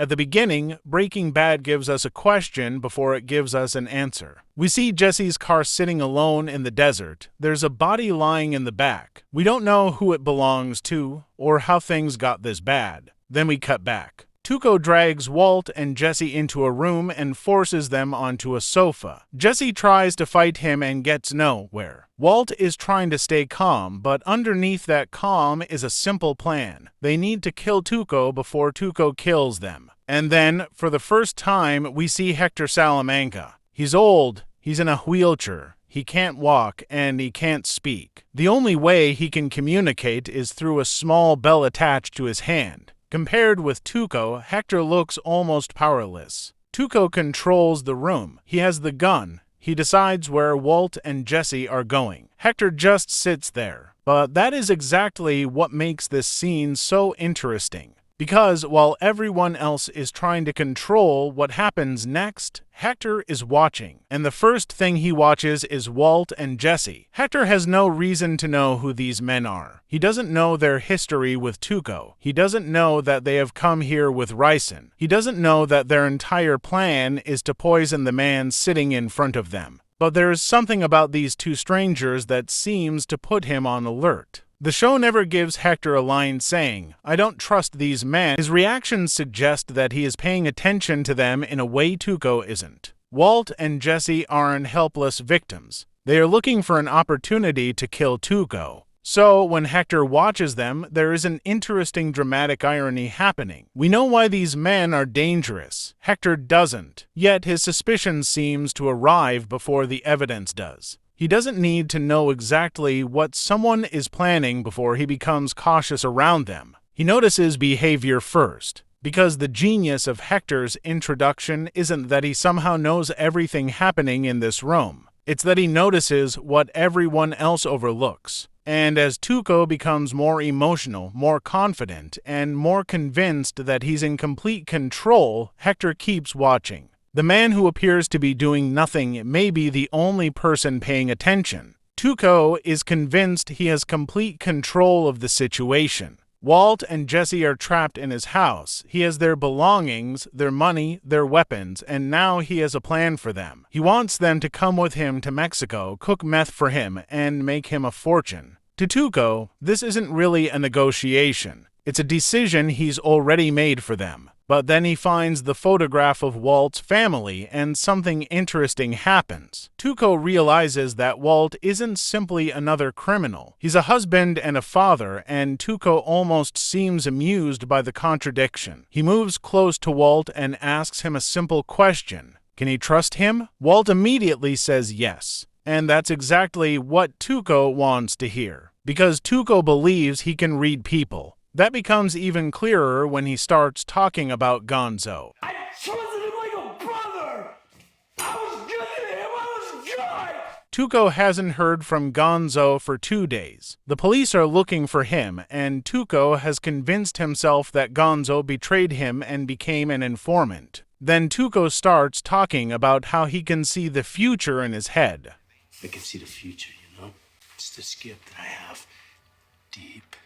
At the beginning, Breaking Bad gives us a question before it gives us an answer. We see Jesse's car sitting alone in the desert. There's a body lying in the back. We don't know who it belongs to or how things got this bad. Then we cut back. Tuco drags Walt and Jesse into a room and forces them onto a sofa. Jesse tries to fight him and gets nowhere. Walt is trying to stay calm, but underneath that calm is a simple plan. They need to kill Tuco before Tuco kills them. And then, for the first time, we see Hector Salamanca. He's old, he's in a wheelchair, he can't walk, and he can't speak. The only way he can communicate is through a small bell attached to his hand. Compared with Tuco, Hector looks almost powerless. Tuco controls the room. He has the gun. He decides where Walt and Jesse are going. Hector just sits there. But that is exactly what makes this scene so interesting. Because while everyone else is trying to control what happens next, Hector is watching. And the first thing he watches is Walt and Jesse. Hector has no reason to know who these men are. He doesn't know their history with Tuco. He doesn't know that they have come here with ricin. He doesn't know that their entire plan is to poison the man sitting in front of them. But there is something about these two strangers that seems to put him on alert. The show never gives Hector a line saying, "I don't trust these men." His reactions suggest that he is paying attention to them in a way Tuco isn't. Walt and Jesse aren't helpless victims. They are looking for an opportunity to kill Tuco. So, when Hector watches them, there is an interesting dramatic irony happening. We know why these men are dangerous. Hector doesn't. Yet his suspicion seems to arrive before the evidence does. He doesn't need to know exactly what someone is planning before he becomes cautious around them. He notices behavior first, because the genius of Hector's introduction isn't that he somehow knows everything happening in this room. It's that he notices what everyone else overlooks. And as Tuco becomes more emotional, more confident, and more convinced that he's in complete control, Hector keeps watching. The man who appears to be doing nothing may be the only person paying attention. Tuco is convinced he has complete control of the situation. Walt and Jesse are trapped in his house. He has their belongings, their money, their weapons, and now he has a plan for them. He wants them to come with him to Mexico, cook meth for him, and make him a fortune. To Tuco, this isn't really a negotiation. It's a decision he's already made for them. But then he finds the photograph of Walt's family, and something interesting happens. Tuco realizes that Walt isn't simply another criminal. He's a husband and a father, and Tuco almost seems amused by the contradiction. He moves close to Walt and asks him a simple question. Can he trust him? Walt immediately says yes. And that's exactly what Tuco wants to hear. Because Tuco believes he can read people. That becomes even clearer when he starts talking about Gonzo. I trusted him like a brother! I was good to him! I was good! Tuco hasn't heard from Gonzo for 2 days. The police are looking for him, and Tuco has convinced himself that Gonzo betrayed him and became an informant. Then Tuco starts talking about how he can see the future in his head. I can see the future, you know? It's this gift that I have deep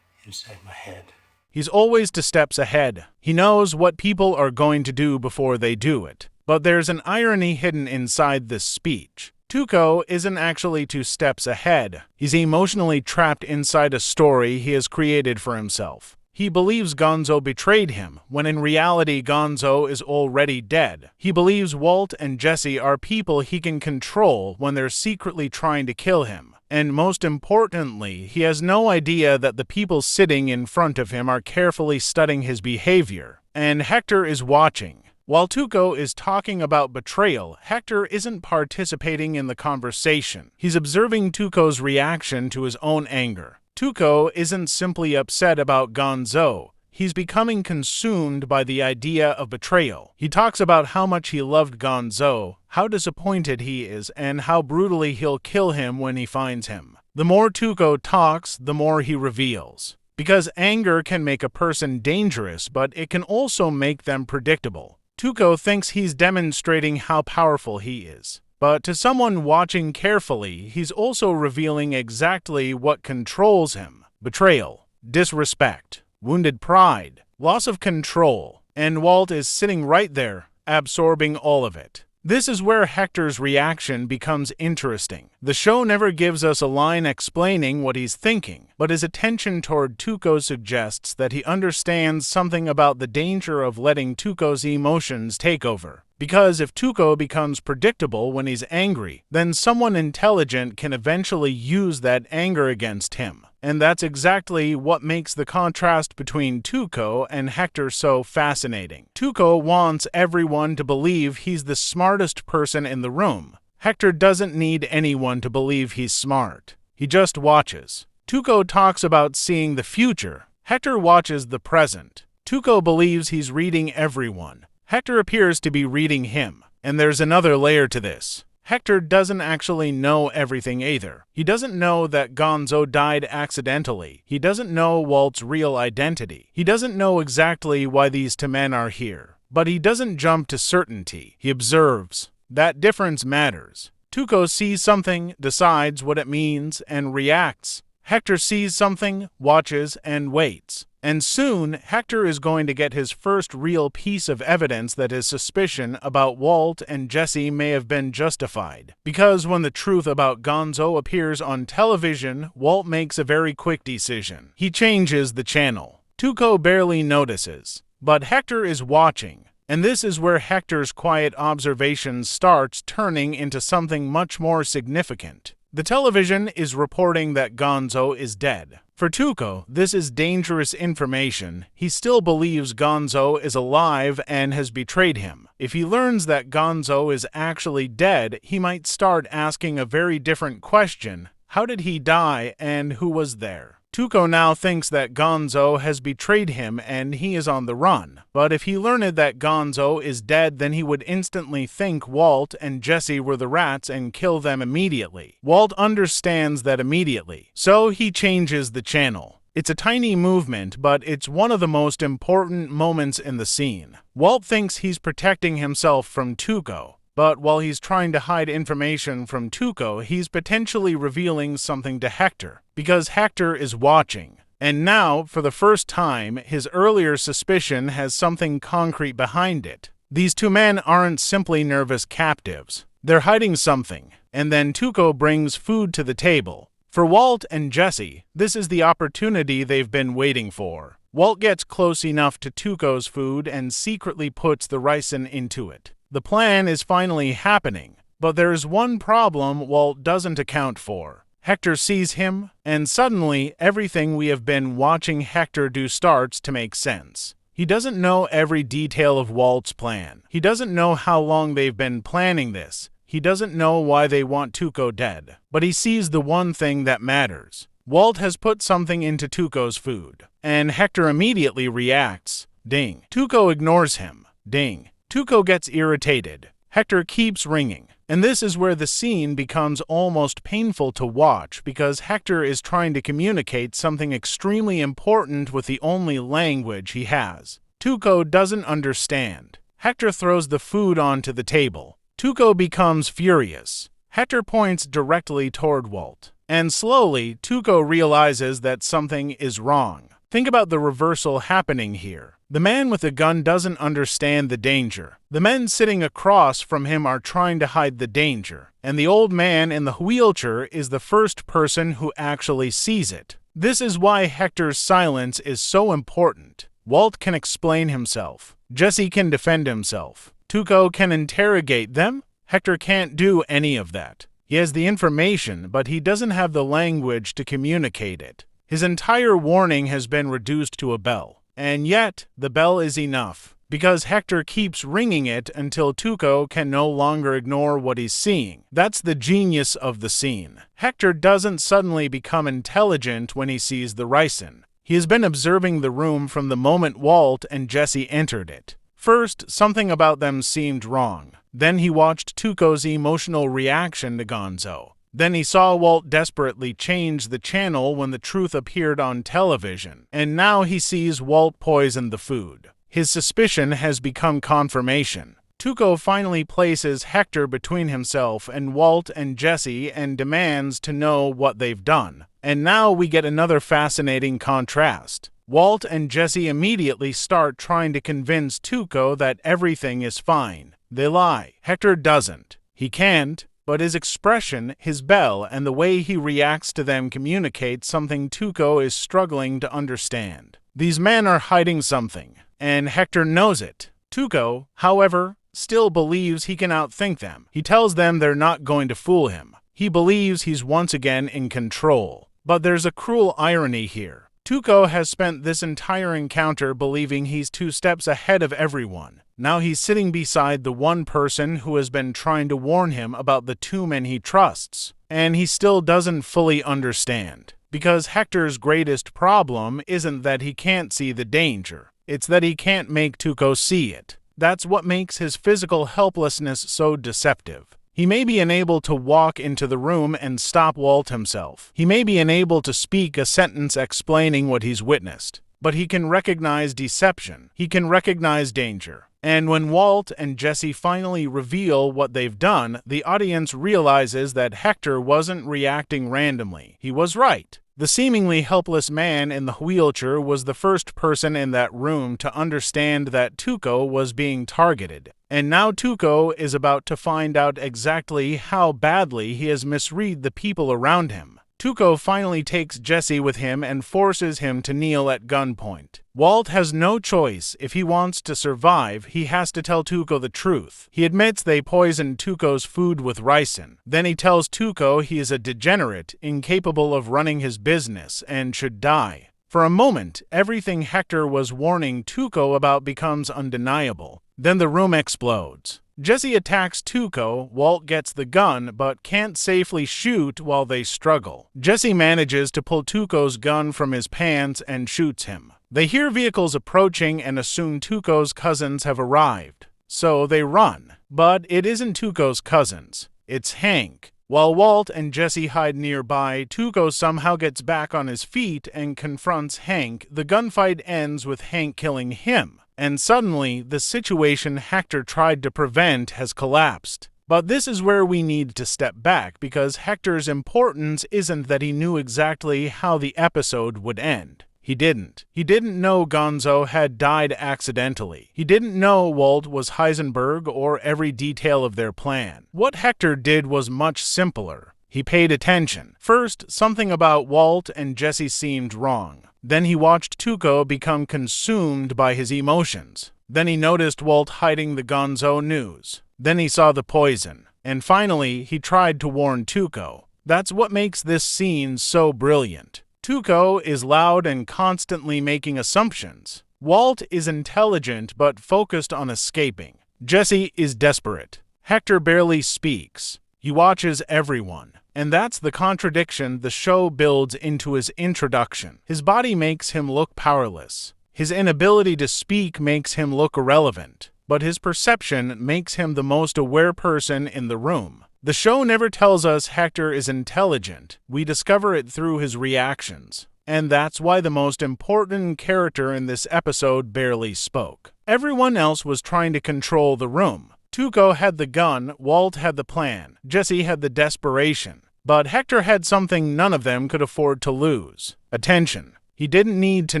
inside my head. He's always 2 steps ahead. He knows what people are going to do before they do it. But there's an irony hidden inside this speech. Tuco isn't actually 2 steps ahead. He's emotionally trapped inside a story he has created for himself. He believes Gonzo betrayed him, when in reality Gonzo is already dead. He believes Walt and Jesse are people he can control when they're secretly trying to kill him. And most importantly, he has no idea that the people sitting in front of him are carefully studying his behavior. And Hector is watching. While Tuco is talking about betrayal, Hector isn't participating in the conversation. He's observing Tuco's reaction to his own anger. Tuco isn't simply upset about Gonzo. He's becoming consumed by the idea of betrayal. He talks about how much he loved Gonzo, how disappointed he is, and how brutally he'll kill him when he finds him. The more Tuco talks, the more he reveals. Because anger can make a person dangerous, but it can also make them predictable. Tuco thinks he's demonstrating how powerful he is. But to someone watching carefully, he's also revealing exactly what controls him. Betrayal, disrespect, wounded pride, loss of control. and Walt is sitting right there, absorbing all of it. This is where Hector's reaction becomes interesting. The show never gives us a line explaining what he's thinking, but his attention toward Tuco suggests that he understands something about the danger of letting Tuco's emotions take over. Because if Tuco becomes predictable when he's angry, then someone intelligent can eventually use that anger against him. And that's exactly what makes the contrast between Tuco and Hector so fascinating. Tuco wants everyone to believe he's the smartest person in the room. Hector doesn't need anyone to believe he's smart. He just watches. Tuco talks about seeing the future. Hector watches the present. Tuco believes he's reading everyone. Hector appears to be reading him. And there's another layer to this. Hector doesn't actually know everything either. He doesn't know that Gonzo died accidentally. He doesn't know Walt's real identity. He doesn't know exactly why these two men are here. But he doesn't jump to certainty. He observes. That difference matters. Tuco sees something, decides what it means, and reacts. Hector sees something, watches, and waits. And soon, Hector is going to get his first real piece of evidence that his suspicion about Walt and Jesse may have been justified. Because when the truth about Gonzo appears on television, Walt makes a very quick decision. He changes the channel. Tuco barely notices. But Hector is watching. And this is where Hector's quiet observation starts turning into something much more significant. The television is reporting that Gonzo is dead. For Tuco, this is dangerous information. He still believes Gonzo is alive and has betrayed him. If he learns that Gonzo is actually dead, he might start asking a very different question. How did he die and who was there? Tuco now thinks that Gonzo has betrayed him and he is on the run. But if he learned that Gonzo is dead, then he would instantly think Walt and Jesse were the rats and kill them immediately. Walt understands that immediately, so he changes the channel. It's a tiny movement, but it's one of the most important moments in the scene. Walt thinks he's protecting himself from Tuco. But while he's trying to hide information from Tuco, he's potentially revealing something to Hector, because Hector is watching. And now, for the first time, his earlier suspicion has something concrete behind it. These two men aren't simply nervous captives. They're hiding something, and then Tuco brings food to the table. For Walt and Jesse, this is the opportunity they've been waiting for. Walt gets close enough to Tuco's food and secretly puts the ricin into it. The plan is finally happening, but there is one problem Walt doesn't account for. Hector sees him, and suddenly everything we have been watching Hector do starts to make sense. He doesn't know every detail of Walt's plan. He doesn't know how long they've been planning this. He doesn't know why they want Tuco dead. But he sees the one thing that matters. Walt has put something into Tuco's food, and Hector immediately reacts. Ding. Tuco ignores him. Ding. Tuco gets irritated. Hector keeps ringing. And this is where the scene becomes almost painful to watch because Hector is trying to communicate something extremely important with the only language he has. Tuco doesn't understand. Hector throws the food onto the table. Tuco becomes furious. Hector points directly toward Walt. And slowly, Tuco realizes that something is wrong. Think about the reversal happening here. The man with the gun doesn't understand the danger. The men sitting across from him are trying to hide the danger, and the old man in the wheelchair is the first person who actually sees it. This is why Hector's silence is so important. Walt can explain himself. Jesse can defend himself. Tuco can interrogate them. Hector can't do any of that. He has the information, but he doesn't have the language to communicate it. His entire warning has been reduced to a bell. And yet, the bell is enough, because Hector keeps ringing it until Tuco can no longer ignore what he's seeing. That's the genius of the scene. Hector doesn't suddenly become intelligent when he sees the ricin. He has been observing the room from the moment Walt and Jesse entered it. First, something about them seemed wrong. Then he watched Tuco's emotional reaction to Gonzo. Then he saw Walt desperately change the channel when the truth appeared on television, and now he sees Walt poison the food. His suspicion has become confirmation. Tuco finally places Hector between himself and Walt and Jesse and demands to know what they've done. And now we get another fascinating contrast. Walt and Jesse immediately start trying to convince Tuco that everything is fine. They lie. Hector doesn't. He can't, but his expression, his bell, and the way he reacts to them communicate something Tuco is struggling to understand. These men are hiding something, and Hector knows it. Tuco, however, still believes he can outthink them. He tells them they're not going to fool him. He believes he's once again in control. But there's a cruel irony here. Tuco has spent this entire encounter believing he's 2 steps ahead of everyone. Now he's sitting beside the one person who has been trying to warn him about the 2 men he trusts, and he still doesn't fully understand. Because Hector's greatest problem isn't that he can't see the danger, it's that he can't make Tuco see it. That's what makes his physical helplessness so deceptive. He may be unable to walk into the room and stop Walt himself. He may be unable to speak a sentence explaining what he's witnessed. But he can recognize deception. He can recognize danger. And when Walt and Jesse finally reveal what they've done, the audience realizes that Hector wasn't reacting randomly. He was right. The seemingly helpless man in the wheelchair was the first person in that room to understand that Tuco was being targeted. And now Tuco is about to find out exactly how badly he has misread the people around him. Tuco finally takes Jesse with him and forces him to kneel at gunpoint. Walt has no choice. If he wants to survive, he has to tell Tuco the truth. He admits they poisoned Tuco's food with ricin. Then he tells Tuco he is a degenerate, incapable of running his business, and should die. For a moment, everything Hector was warning Tuco about becomes undeniable. Then the room explodes. Jesse attacks Tuco, Walt gets the gun, but can't safely shoot while they struggle. Jesse manages to pull Tuco's gun from his pants and shoots him. They hear vehicles approaching and assume Tuco's cousins have arrived. So they run. But it isn't Tuco's cousins. It's Hank. While Walt and Jesse hide nearby, Tuco somehow gets back on his feet and confronts Hank. The gunfight ends with Hank killing him. And suddenly, the situation Hector tried to prevent has collapsed. But this is where we need to step back, because Hector's importance isn't that he knew exactly how the episode would end. He didn't. He didn't know Gonzo had died accidentally. He didn't know Walt was Heisenberg or every detail of their plan. What Hector did was much simpler. He paid attention. First, something about Walt and Jesse seemed wrong. Then he watched Tuco become consumed by his emotions. Then he noticed Walt hiding the Gonzo news. Then he saw the poison. And finally, he tried to warn Tuco. That's what makes this scene so brilliant. Tuco is loud and constantly making assumptions. Walt is intelligent but focused on escaping. Jesse is desperate. Hector barely speaks. He watches everyone. And that's the contradiction the show builds into his introduction. His body makes him look powerless. His inability to speak makes him look irrelevant. But his perception makes him the most aware person in the room. The show never tells us Hector is intelligent. We discover it through his reactions. And that's why the most important character in this episode barely spoke. Everyone else was trying to control the room. Tuco had the gun, Walt had the plan, Jesse had the desperation. But Hector had something none of them could afford to lose: attention. He didn't need to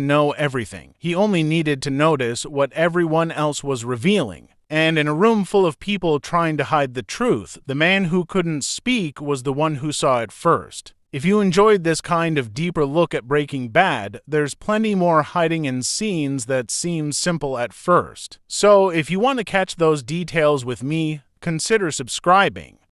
know everything. He only needed to notice what everyone else was revealing. And in a room full of people trying to hide the truth, the man who couldn't speak was the one who saw it first. If you enjoyed this kind of deeper look at Breaking Bad, there's plenty more hiding in scenes that seem simple at first. So if you want to catch those details with me, consider subscribing.